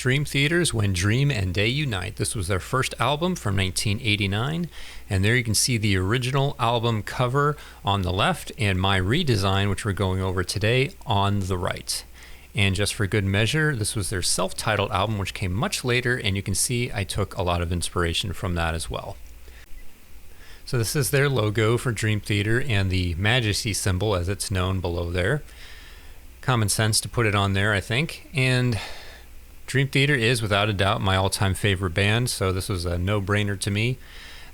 Dream Theater's When Dream and Day Unite. This was their first album from 1989, and there you can see the original album cover on the left and my redesign, which we're going over today, on the right. And just for good measure, this was their self-titled album, which came much later, and you can see I took a lot of inspiration from that as well. So this is their logo for Dream Theater and the Majesty symbol as it's known below there. Common sense to put it on there, I think. And Dream Theater is without a doubt my all-time favorite band, so this was a no-brainer to me.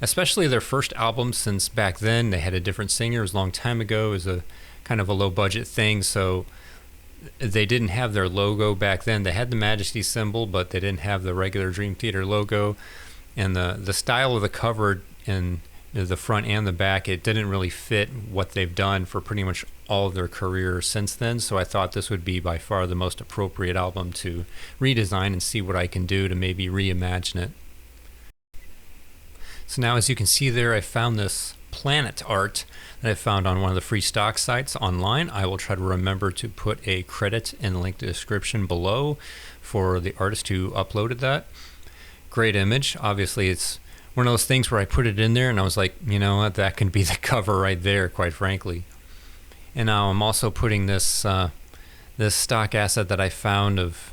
Especially their first album, since back then they had a different singer. It was a long time ago. It was a kind of a low-budget thing, so they didn't have their logo back then. They had the Majesty symbol, but they didn't have the regular Dream Theater logo. And the style of the cover in the front and the back, it didn't really fit what they've done for pretty much all of their career since then. So I thought this would be by far the most appropriate album to redesign and see what I can do to maybe reimagine it. So now, as you can see there, I found this planet art that I found on one of the free stock sites online. I will try to remember to put a credit and link to the description below for the artist who uploaded that. Great image. Obviously, it's one of those things where I put it in there and I was like, you know what, that can be the cover right there, quite frankly. And now I'm also putting this this stock asset that I found of,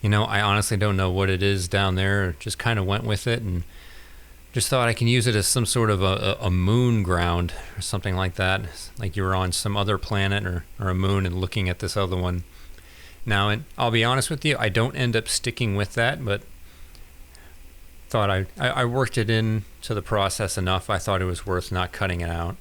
I honestly don't know what it is down there. Just kind of went with it and just thought I can use it as some sort of a moon ground or something like that. Like you were on some other planet or a moon and looking at this other one. Now, and I'll be honest with you, I don't end up sticking with that, but thought I worked it into the process enough. I thought it was worth not cutting it out.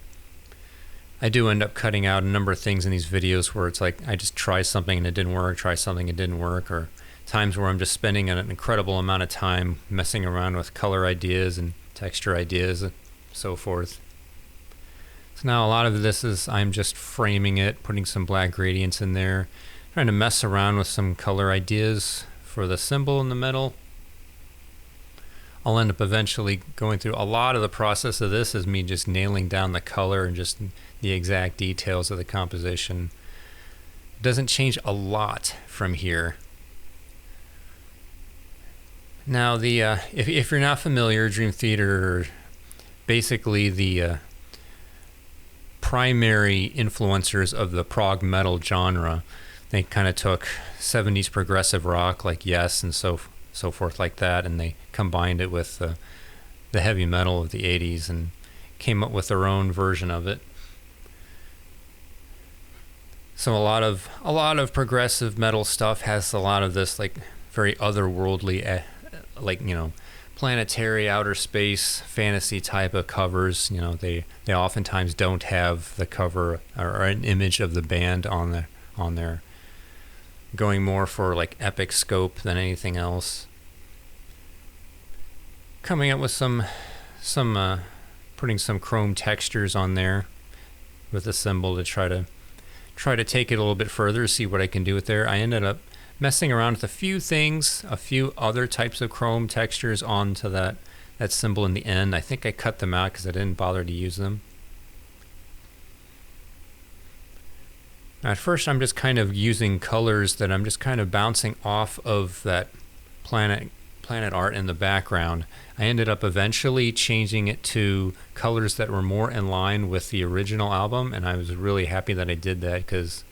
I do end up cutting out a number of things in these videos where it's like I just try something and it didn't work, try something and it didn't work, or times where I'm just spending an incredible amount of time messing around with color ideas and texture ideas and so forth. So now a lot of this is I'm just framing it, putting some black gradients in there, trying to mess around with some color ideas for the symbol in the middle. I'll end up eventually going through a lot of the process of this is me just nailing down the color and just the exact details of the composition. It doesn't change a lot from here. Now, if you're not familiar, Dream Theater, basically the primary influencers of the prog metal genre. They kind of took 70s progressive rock like Yes and so forth like that, and they combined it with the heavy metal of the 80s and came up with their own version of it. So a lot of progressive metal stuff has a lot of this like very otherworldly, planetary outer space fantasy type of covers. They oftentimes don't have the cover or an image of the band on there. Going more for like epic scope than anything else. Coming up with some putting some chrome textures on there with the symbol to try to take it a little bit further, see what I can do with there. I ended up messing around with a few things, a few other types of chrome textures onto that symbol in the end. I think I cut them out because I didn't bother to use them. At first I'm just kind of using colors that I'm just kind of bouncing off of that planet art in the background. I ended up eventually changing it to colors that were more in line with the original album, and I was really happy that I did that because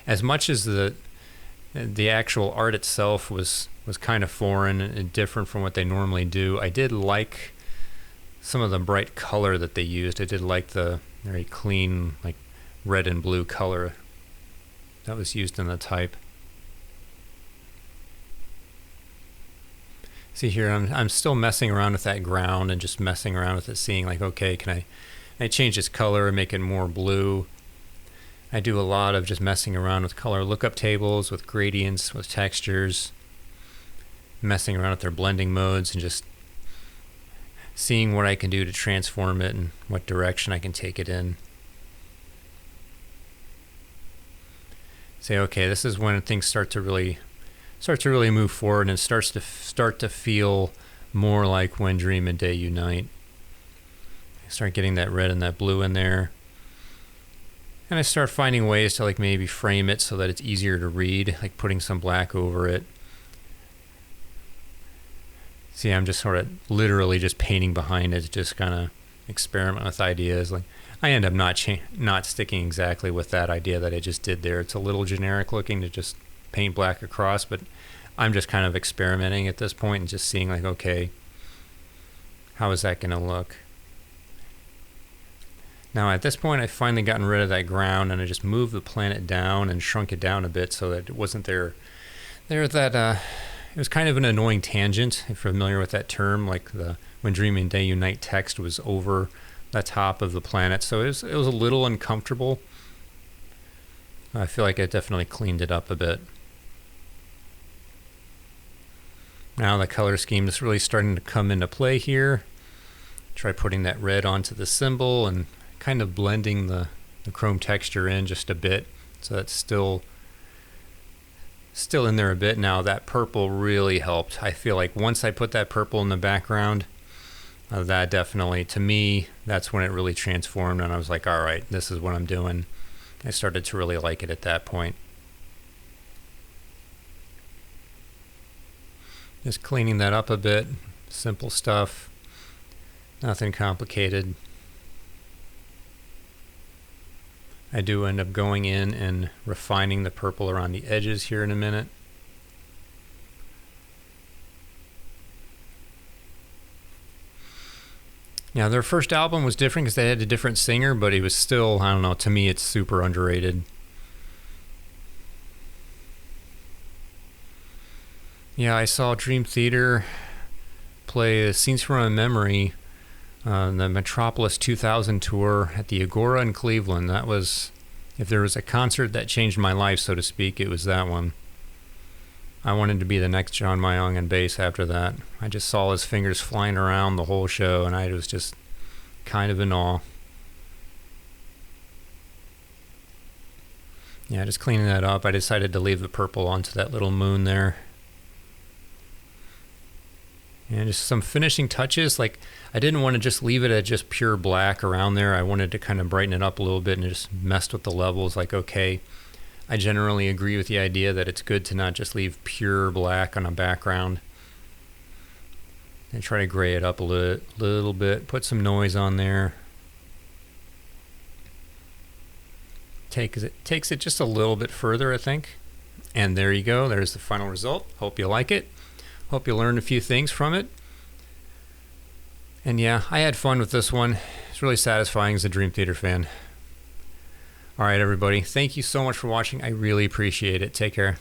as much as the actual art itself was kind of foreign and different from what they normally do, I did like some of the bright color that they used. I did like the very clean like red and blue color that was used in the type. See here, I'm still messing around with that ground and just messing around with it, seeing like, okay, can I change its color and make it more blue? I do a lot of just messing around with color lookup tables, with gradients, with textures, messing around with their blending modes and just seeing what I can do to transform it and what direction I can take it in. Say, okay, this is when things start to really move forward, and it starts to feel more like When Dream and Day Unite. I start getting that red and that blue in there, and I start finding ways to like maybe frame it so that it's easier to read, like putting some black over it, See, I'm just sort of literally just painting behind it, just kind of experiment with ideas. Like I end up not sticking exactly with that idea that I just did there. It's a little generic looking to just paint black across, but I'm just kind of experimenting at this point and just seeing like, okay, how is that going to look? Now at this point, I've finally gotten rid of that ground, and I just moved the planet down and shrunk it down a bit so that it wasn't there. It was kind of an annoying tangent, if you're familiar with that term, like when Dreaming Day Unite text was over the top of the planet. So it was a little uncomfortable. I feel like I definitely cleaned it up a bit. Now the color scheme is really starting to come into play here. Try putting that red onto the symbol and kind of blending the chrome texture in just a bit, so that's still in there a bit. Now that purple really helped. I feel like once I put that purple in the background, that definitely, to me, that's when it really transformed, and I was like, all right, this is what I'm doing. I started to really like it at that point. Just cleaning that up a bit. Simple stuff. Nothing complicated. I do end up going in and refining the purple around the edges here in a minute. Now their first album was different because they had a different singer, but he was still, I don't know, to me it's super underrated. Yeah, I saw Dream Theater play Scenes from a Memory, the Metropolis 2000 tour at the Agora in Cleveland. That was, if there was a concert that changed my life, so to speak, it was that one. I wanted to be the next John Mayong on bass after that. I just saw his fingers flying around the whole show, and I was just kind of in awe. Yeah, just cleaning that up. I decided to leave the purple onto that little moon there. And just some finishing touches. Like, I didn't want to just leave it at just pure black around there. I wanted to kind of brighten it up a little bit and just messed with the levels. Like, okay, I generally agree with the idea that it's good to not just leave pure black on a background. And try to gray it up a little bit. Put some noise on there. Takes it just a little bit further, I think. And there you go. There's the final result. Hope you like it. Hope you learned a few things from it. And yeah, I had fun with this one. It's really satisfying as a Dream Theater fan. All right, everybody. Thank you so much for watching. I really appreciate it. Take care.